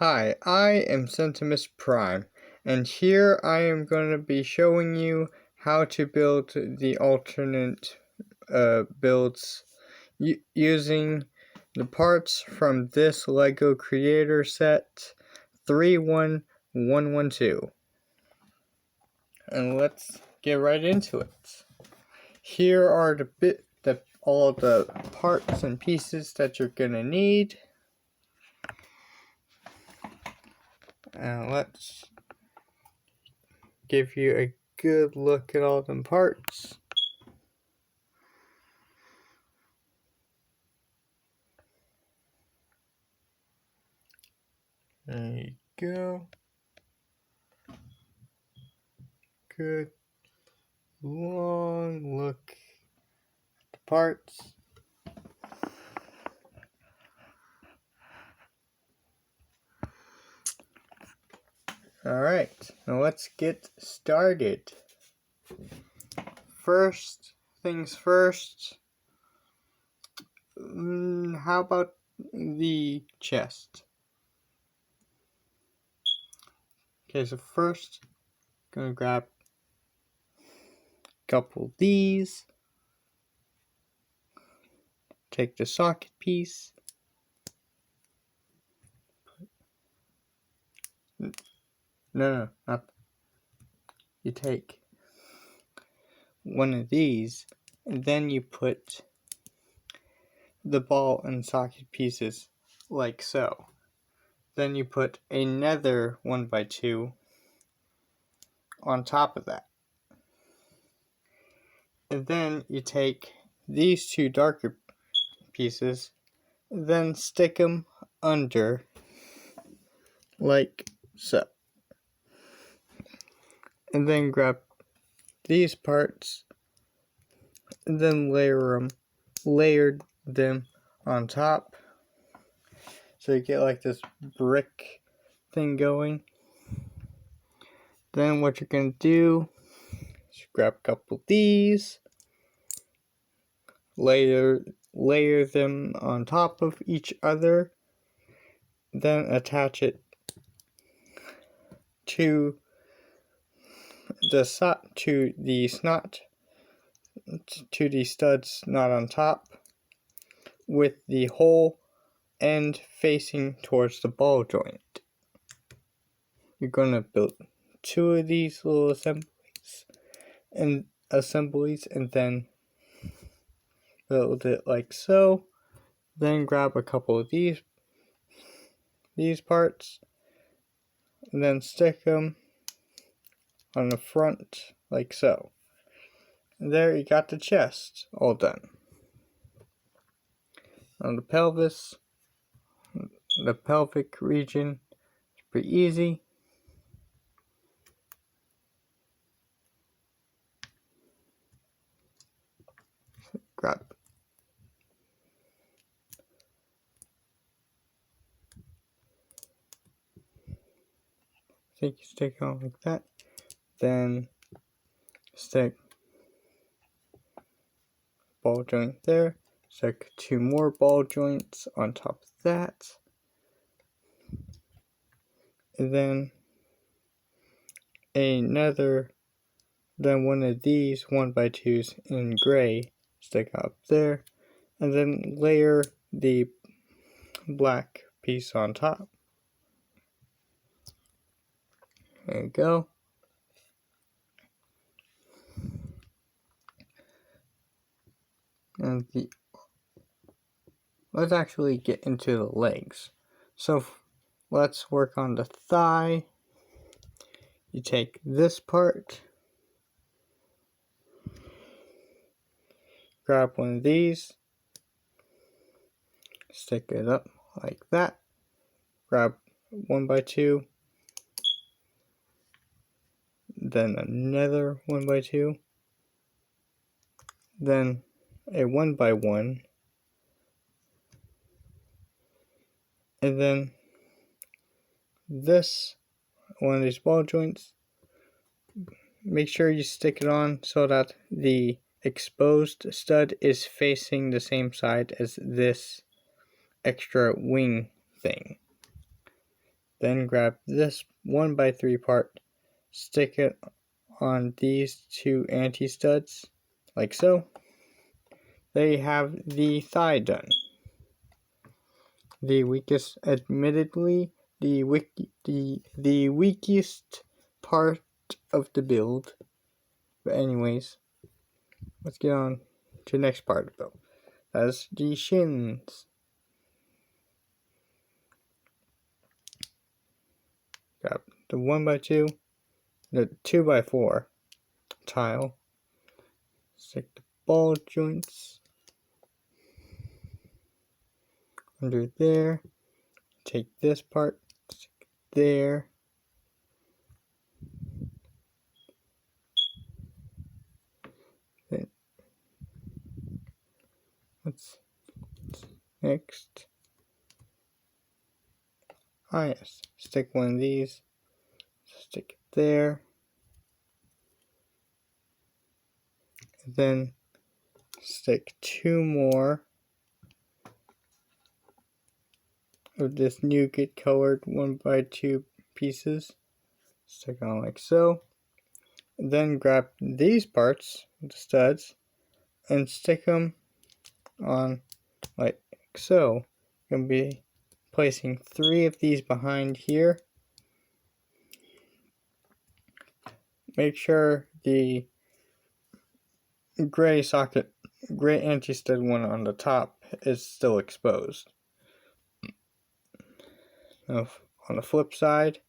Hi, I am Centimus Prime, and here I am going to be showing you how to build the alternate builds using the parts from this LEGO Creator Set 31112. And let's get right into it. Here are all the parts and pieces that you're going to need. And let's give you a good look at all them parts. There you go. Good long look at the parts. Alright, now let's get started. First things first, how about the chest? Okay, so first, I'm gonna grab a couple of these, take the socket piece, no, not, you take one of these, and then you put the ball and socket pieces like so. Then you put another 1x2 on top of that. And then you take these two darker pieces, then stick them under like so. And then grab these parts, and then layer them on top. So you get like this brick thing going. Then what you're going to do is grab a couple of these, layer them on top of each other, then attach it to the studs not on top, with the whole end facing towards the ball joint. You're going to build two of these little assemblies and then build it like so. Then grab a couple of these parts and then stick them on the front like so. And there you got the chest all done. On the pelvis, the pelvic region, it's pretty easy. Grab you stick it on like that, then stick ball joint there, stick two more ball joints on top of that, and then one of these 1x2s in gray, stick up there, and then layer the black piece on top. There you go. And let's actually get into the legs. So let's work on the thigh. You take this part, grab one of these, stick it up like that, grab 1x2, then another 1x2, then a 1x1, and then this one of these ball joints. Make sure you stick it on so that the exposed stud is facing the same side as this extra wing thing. Then grab this 1x3 part, stick it on these two anti-studs, like so. There you have the thigh done. The weakest, admittedly, the weakest part of the build. But anyways, let's get on to the next part of the build. That's the shins. Grab the 1x2, the 2x4 tile. Stick the ball joints under there. Take this part, stick it there. Then what's next? Ah yes, stick one of these, stick it there. And then stick two more of this nougat colored 1x2 pieces. Stick on like so. And then grab these parts, the studs, and stick them on like so. You're going to be placing 3 of these behind here. Make sure the gray socket, gray anti-stud one on the top is still exposed. Now, on the flip side,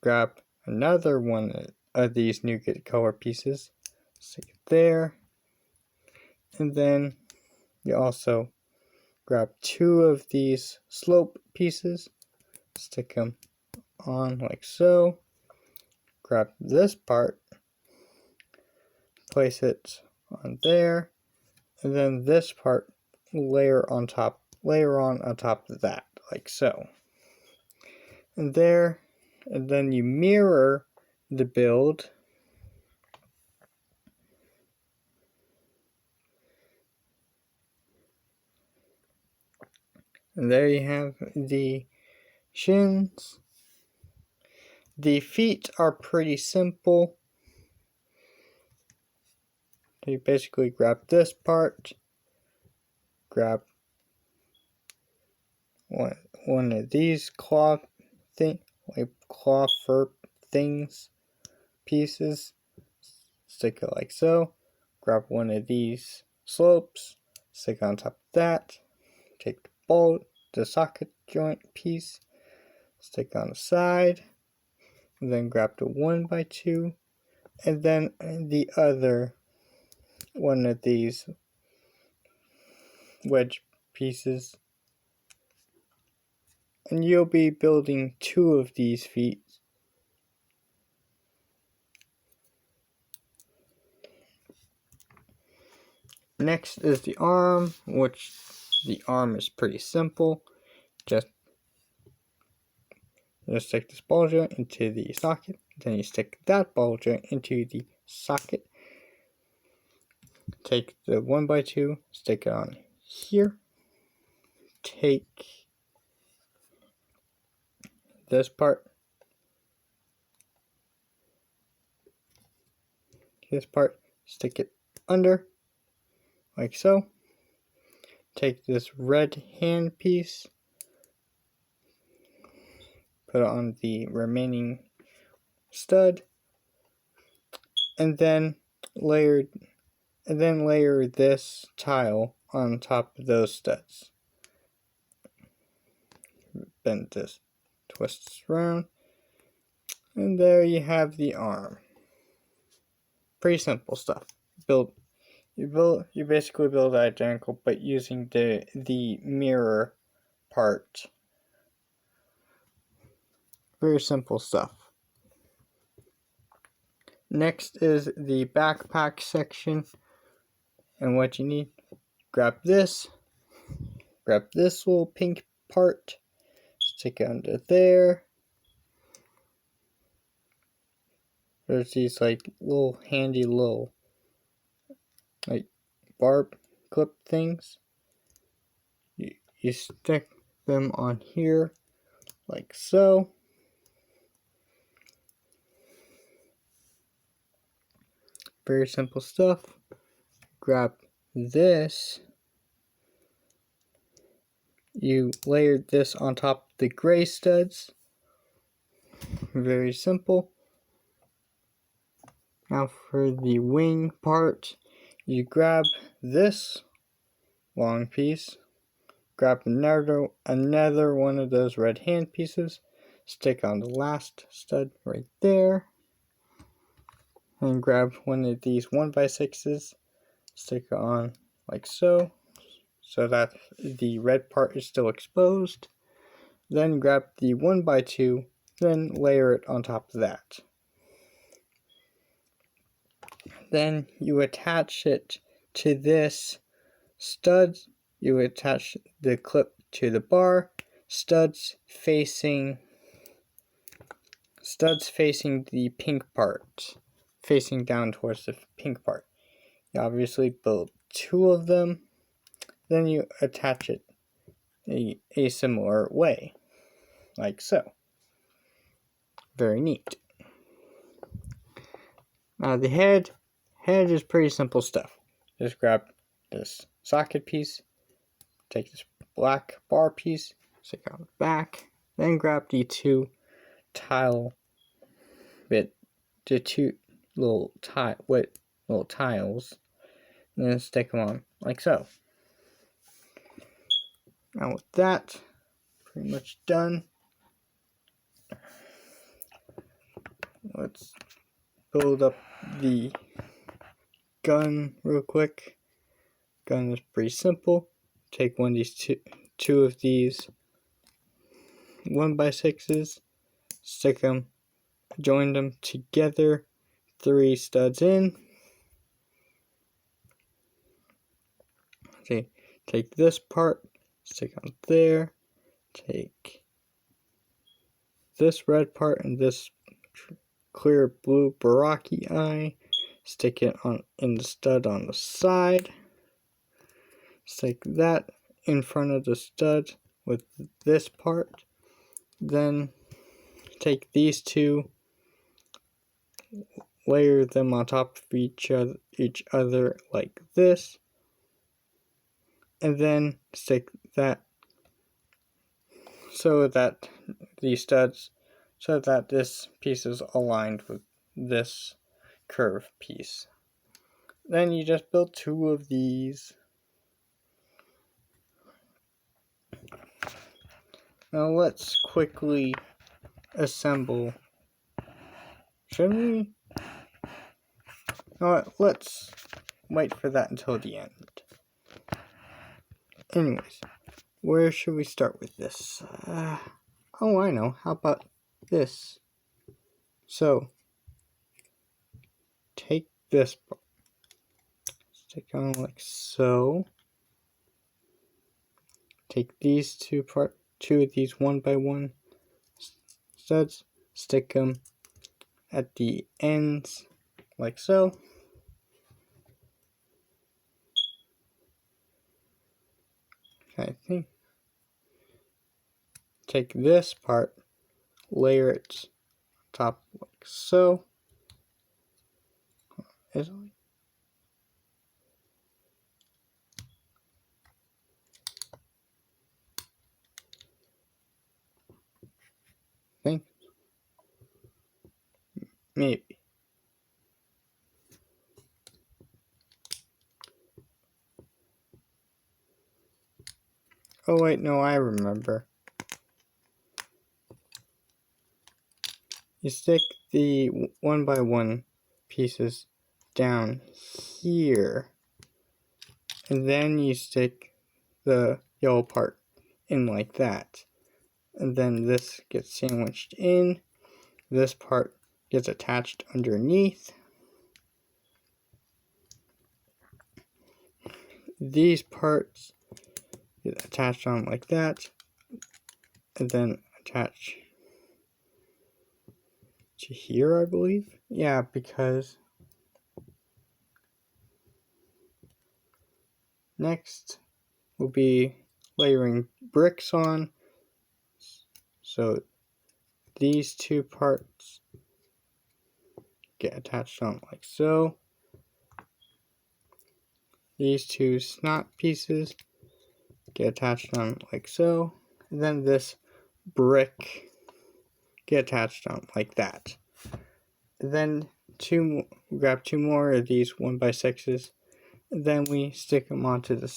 grab another one of these nougat color pieces, stick it there, and then you also grab 2 of these slope pieces, stick them on like so. Grab this part, place it on there, and then this part layer on top of that, like so. And there, and then you mirror the build. And there you have the shins. The feet are pretty simple. You basically grab this part, grab one of these cloth fur things, pieces, stick it like so. Grab one of these slopes, stick on top of that. Take the bolt, the socket joint piece, stick on the side, and then grab the 1x2, and then the other one of these wedge pieces. And you'll be building 2 of these feet. Next is the arm, which the arm is pretty simple. Just stick this ball joint into the socket, then you stick that ball joint into the socket. Take the 1x2, stick it on here. Take this part, stick it under, like so. Take this red hand piece, put it on the remaining stud, and then layer this tile on top of those studs. Bend this, twist this around, and there you have the arm. Pretty simple stuff. You basically build identical, but using the mirror part. Very simple stuff. Next is the backpack section, and what you need, grab this little pink part, stick it under there. There's these like little handy little like barb clip things. You stick them on here like so. Very simple stuff. Grab this. You layered this on top of the gray studs. Very simple. Now for the wing part, you grab this long piece, grab another one of those red hand pieces, stick on the last stud right there, and grab one of these 1x6s, stick it on like so that the red part is still exposed. Then grab the 1x2, then layer it on top of that. Then you attach it to this stud. You attach the clip to the bar, studs facing the pink part, facing down towards the pink part. You obviously build 2 of them, then you attach it a similar way, like so. Very neat. Now the head is pretty simple stuff. Just grab this socket piece, take this black bar piece, stick it on the back, then grab the 2 tile bit, the 2 little tiles, and then stick them on like so. Now with that pretty much done, let's build up the gun real quick. Gun is pretty simple. Take one of these two of these 1x6s, stick them, join them together, 3 studs in. Okay, take this part, stick on there, take this red part and this clear blue Baraki eye, stick it in the stud on the side, stick that in front of the stud with this part, then take these 2, layer them on top of each other like this, and then stick that so that this piece is aligned with this curve piece. Then you just build 2 of these. Now let's quickly assemble. Shouldn't we? No, let's wait for that until the end. Anyways, where should we start with this? Oh, I know. How about this? So, take this, stick on like so. Take these 2 of these 1x1 studs, stick them at the ends like so. I think. Take this part, layer it top like so. Think maybe. Oh wait, no, I remember. You stick the 1x1 pieces down here, and then you stick the yellow part in like that, and then this gets sandwiched in, this part gets attached underneath, these parts get attached on like that, and then attach to here, I believe. Yeah, because next we'll be layering bricks on. So these two parts get attached on like so. These two snot pieces get attached on like so. And then this brick get attached on like that. And then grab two more of these 1x6s. And then we stick them onto the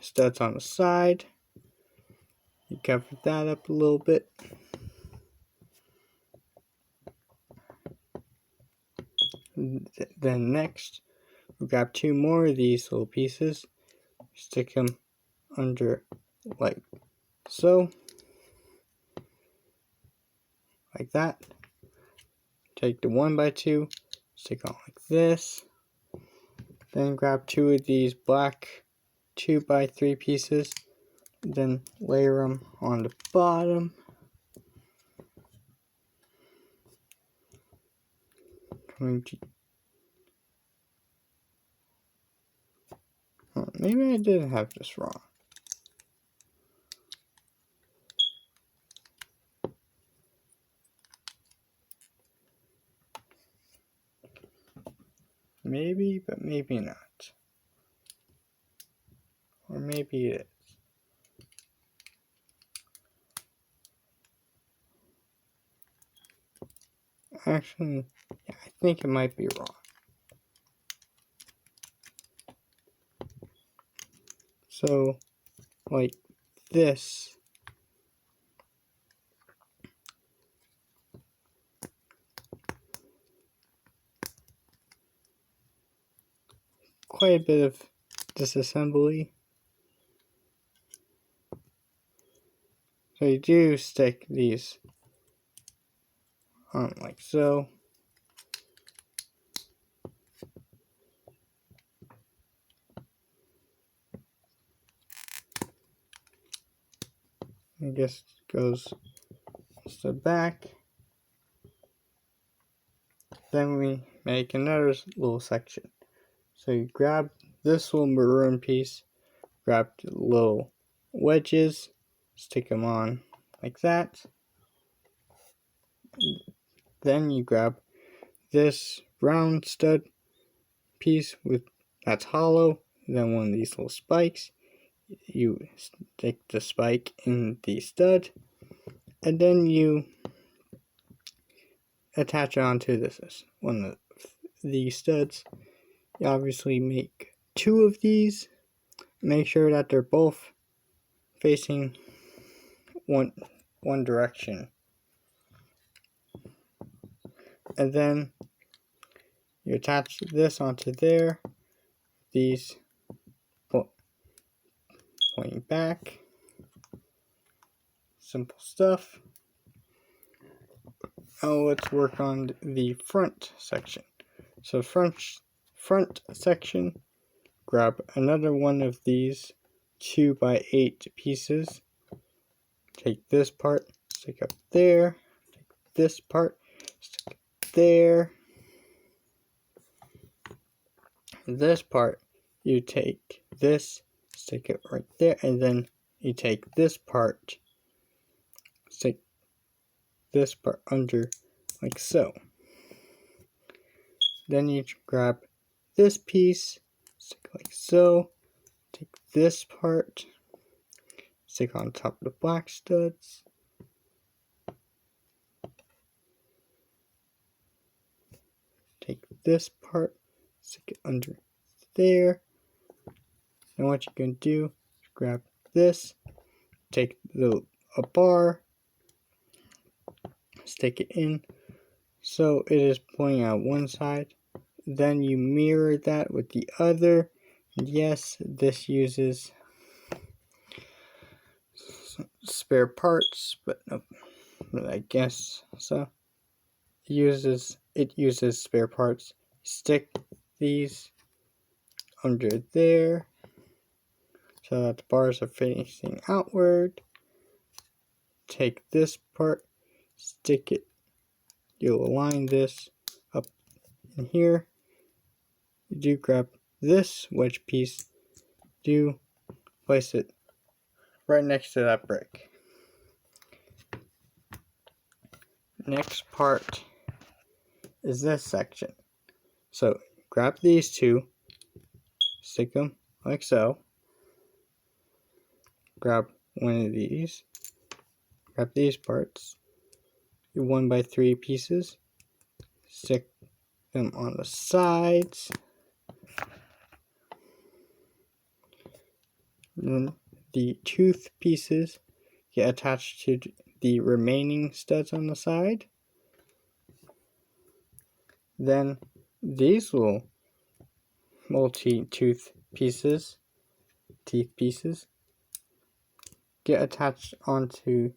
studs on the side. You cover that up a little bit. Then next, we grab two more of these little pieces, stick them under like so, like that. Take the 1x2, stick on like this. Then grab two of these black 2x3 pieces, then layer them on the bottom. Maybe I did have this wrong. Maybe, but maybe not. Or maybe it is. Actually, yeah, I think it might be wrong. So, like this. Quite a bit of disassembly. So you do stick these on like so. I guess it goes to the back. Then we make another little section. So you grab this little maroon piece, grab the little wedges, stick them on like that. Then you grab this round stud piece that's hollow, then one of these little spikes. You stick the spike in the stud, and then you attach it onto this one of these studs. You obviously make two of these. Make sure that they're both facing one direction. And then you attach this onto there. These pointing back. Simple stuff. Now let's work on the front section. So front section, grab another one of these 2x8 pieces. Take this part, stick up there. Take this part, stick there. This part, you take this, stick it right there, and then you take this part, stick this part under like so. Then you grab this piece, stick like so, take this part, stick on top of the black studs, take this part, stick it under there. And what you can do is grab this, take a bar, stick it in so it is pointing out one side. Then you mirror that with the other. And yes, this uses spare parts, but I guess so. It uses spare parts. Stick these under there so that the bars are facing outward. Take this part, stick it. You'll align this up in here. You do grab this wedge piece, do place it right next to that brick. Next part is this section. So grab these two, stick them like so. Grab one of these, grab these parts, your 1x3 pieces, stick them on the sides. Then the tooth pieces get attached to the remaining studs on the side. Then these little multi-tooth pieces, teeth pieces, get attached onto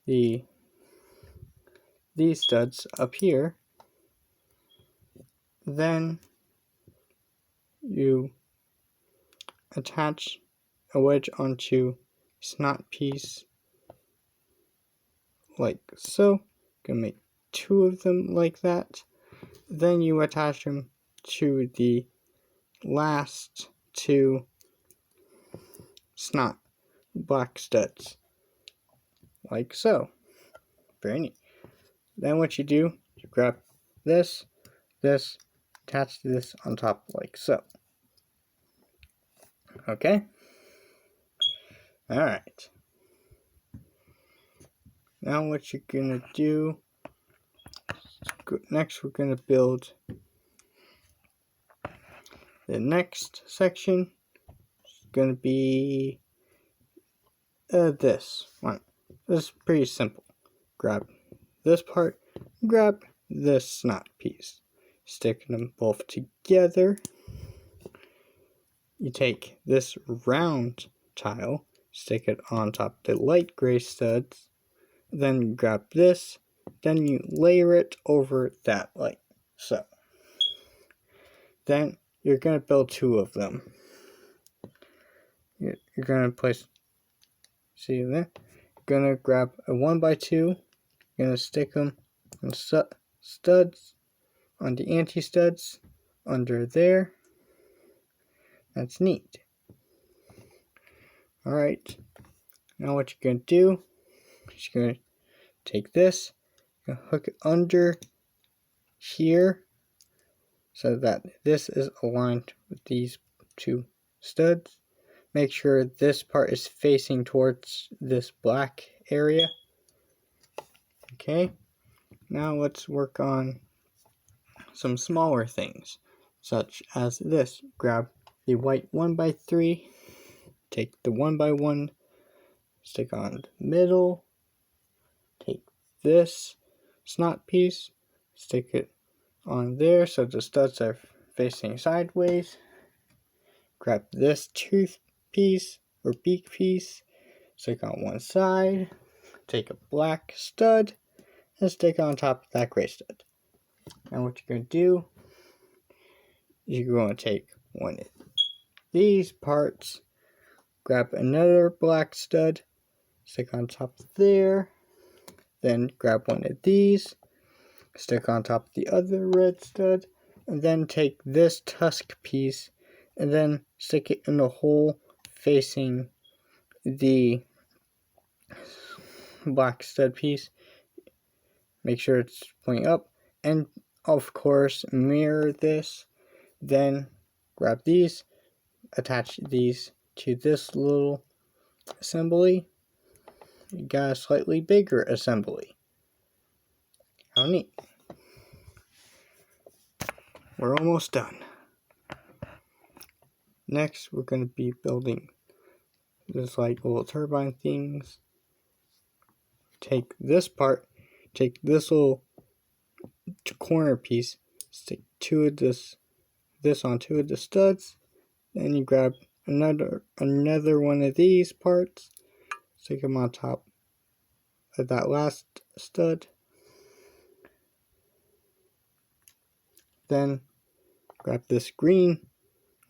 these studs up here. Then you attach a wedge onto snot piece like so. Gonna make two of them like that. Then you attach them to the last two snot black studs like so. Very neat. Then what you do, you grab this, attach this on top like so. Okay? Alright. Now what you're gonna do, next we're gonna build the next section. It's gonna be this one. This is pretty simple. Grab this part, grab this snot piece, stick them both together. You take this round tile, stick it on top of the light gray studs, then you grab this, then you layer it over that like so. Then you're going to build two of them. You're going to place, see there? You're going to grab a 1x2, you're going to stick them on studs, on the anti-studs, under there. That's neat. Alright, now what you're going to do is you're going to take this, you're going to hook it under here so that this is aligned with these two studs. Make sure this part is facing towards this black area. Okay, now let's work on some smaller things, such as this. Grab the white 1x3, take the 1x1, stick on the middle, take this snot piece, stick it on there so the studs are facing sideways. Grab this tooth piece or beak piece, stick on one side, take a black stud, and stick it on top of that gray stud. Now what you're going to do is you're going to take one of these parts, grab another black stud, stick on top of there, then grab one of these, stick on top of the other red stud, and then take this tusk piece and then stick it in the hole facing the black stud piece. Make sure it's pointing up, and of course mirror this. Then grab these, attach these to this little assembly. You got a slightly bigger assembly. How neat. We're almost done. Next, we're going to be building this like little turbine things. Take this part, take this little corner piece, stick two of this on two of the studs, then you grab another one of these parts, stick them on top of that last stud. Then grab this green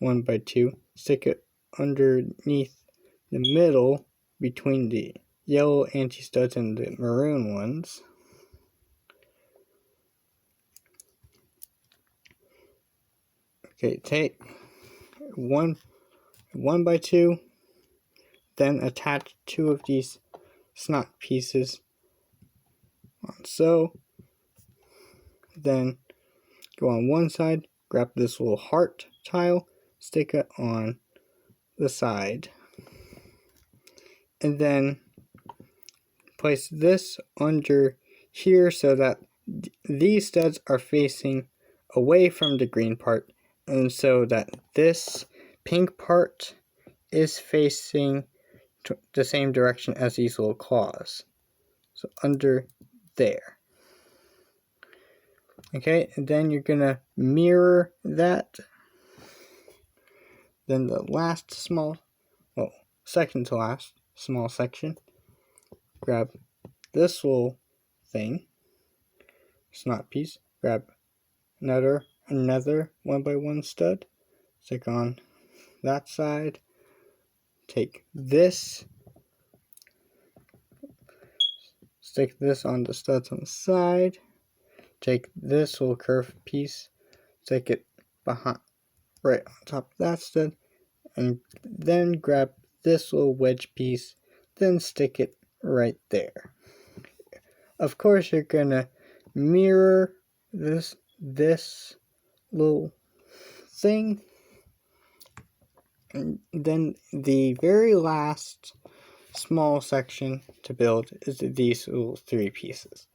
1x2, stick it underneath the middle between the yellow anti-studs and the maroon ones. Okay, take 1x2, then attach two of these snot pieces on so. then go on one side, grab this little heart tile, stick it on the side, and then place this under here so that these studs are facing away from the green part, and so that this pink part is facing the same direction as these little claws. So under there. Okay, and then you're gonna mirror that. Then the last second to last small section, grab this little thing, snot piece, grab another 1x1 stud, stick on that side, take this, stick this on the studs on the side, take this little curved piece, stick it behind, right on top of that stud, and then grab this little wedge piece, then stick it right there. Of course, you're gonna mirror this little thing, and then the very last small section to build is these little 3 pieces.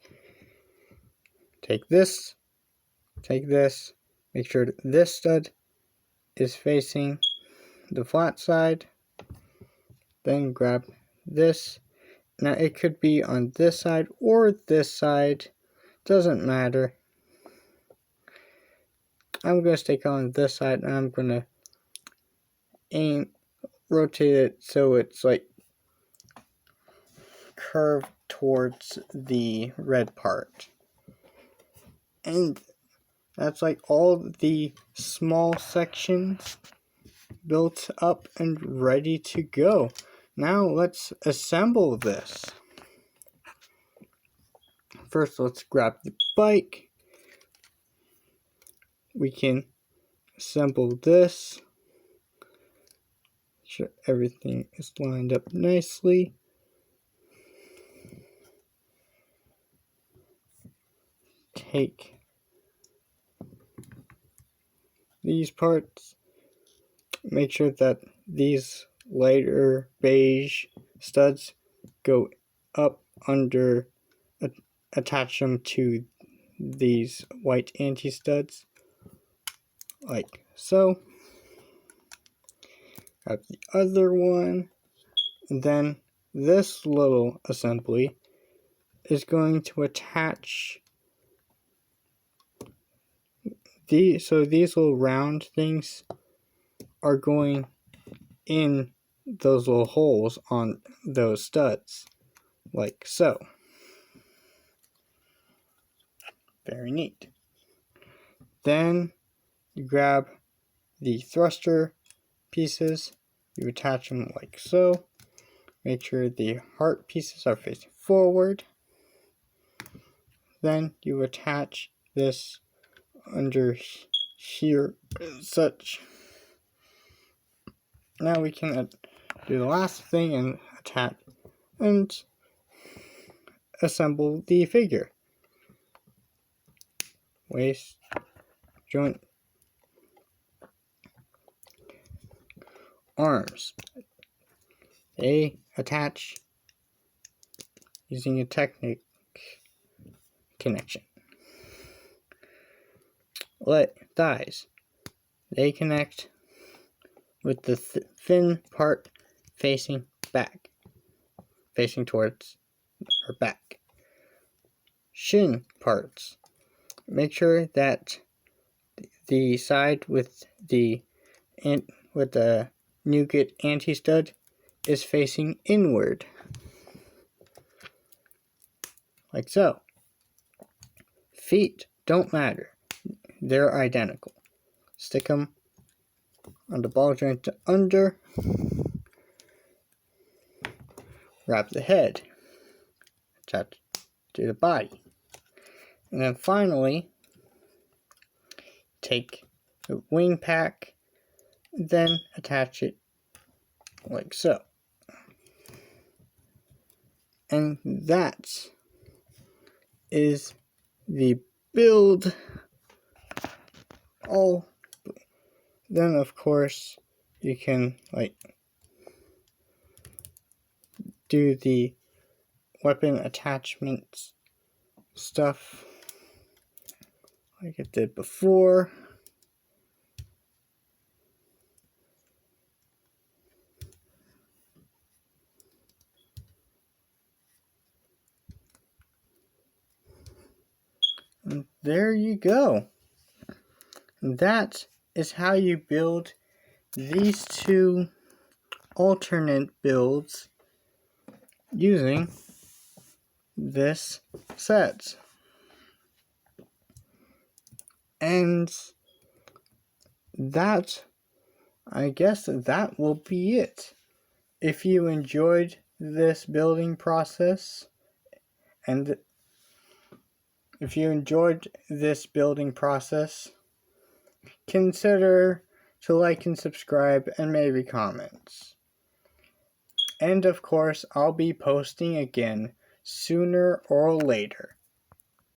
Take this, make sure that this stud is facing the flat side, then grab this. Now it could be on this side or this side, doesn't matter. I'm going to stick on this side, and I'm going to rotate it so it's like curved towards the red part. And that's like all the small sections built up and ready to go. Now let's assemble this. First, let's grab the bike. We can assemble this. Make sure everything is lined up nicely. Take these parts. Make sure that these lighter beige studs go up under, attach them to these white anti-studs, like so. Grab the other one, and then this little assembly is going to attach these, so these little round things are going in those little holes on those studs, like so. Very neat. Then you grab the thruster pieces, you attach them like so. Make sure the heart pieces are facing forward. Then you attach this under here, such. Now we can do the last thing and attach and assemble the figure. Waist, joint, arms. They attach using a technique connection. Thighs. They connect with the thin part facing back, facing towards her back. Shin parts. Make sure that the side with the nougat anti-stud is facing inward, like so. Feet don't matter, they're identical. Stick them on the ball joint to under, wrap the head, attach to the body, and then finally take the wing pack, then attach it like so. And that is the build all. Then of course you can like do the weapon attachments stuff like I did before. And there you go. That is how you build these two alternate builds using this set. And that, I guess that will be it. If you enjoyed this building process, and if you enjoyed this building process, consider to like and subscribe and maybe comments. And of course, I'll be posting again sooner or later.